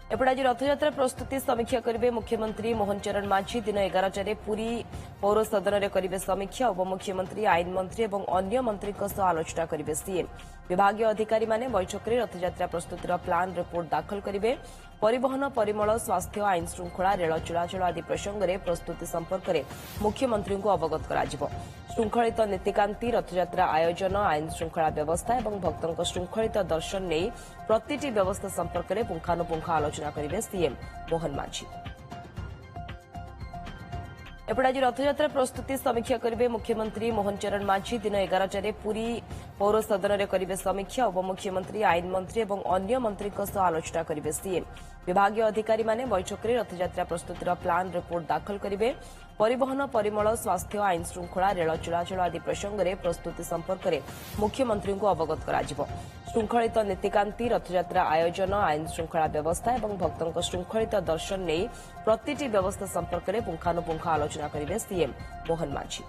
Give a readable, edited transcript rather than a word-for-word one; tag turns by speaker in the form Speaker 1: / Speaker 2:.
Speaker 1: एपटे आज रथयात्रा प्रस्तुति समीक्षा करेंगे मुख्यमंत्री मोहन चरण मांझी दिन 11 पुरी पौर सदन में करेंगे समीक्षा। उपमुख्यमंत्री आईन मंत्री और अन्य मंत्री आलोचना करेंगे सीएम। विभागीय अधिकारी माने बैठक में रथयात्रा प्रस्तुतिर प्लान रिपोर्ट दाखल करेंगे। परिवहन परिमल स्वास्थ्य आईन श्रृंखला रेल चलाचल आदि प्रसंग में प्रस्तुति संपर्क में मुख्यमंत्री को अवगत कर श्रृंखलित नीतिकांति रथयात्रा आयोजन आईन श्रृंखला व्यवस्था और भक्तों श्रृंखलित दर्शन नहीं प्रतिटी व्यवस्था संपर्क में पुंखानुपुंख आलोचना करेंगे सीएम मोहन मांझी। एपटे आज रथयात्रा प्रस्तुति समीक्षा करेंगे मुख्यमंत्री मोहन चरण मांझी दिन 11 पुरी पौर सदन में करेंगे समीक्षा। उपमुख्यमंत्री आईन मंत्री और अन्य मंत्री आलोचना करेंगे सीएम। विभागीय अधिकारी माने बैठक में रथयात्रा प्रस्तुतिर प्लान रिपोर्ट दाखल करेंगे। परिवहन परिमल स्वास्थ्य आईन श्रृंखला रेल चलाचल आदि प्रसंग में प्रस्तुति संपर्क में मुख्यमंत्री को अवगत कर श्रृंखलित नीतिकांति रथयात्रा आयोजन आईन श्रृंखला व्यवस्था और भक्तों श्रृंखलित दर्शन नहीं प्रतिटी व्यवस्था संपर्क में पुंखानुपुंख आलोचना करेंगे सीएम मोहन मांझी।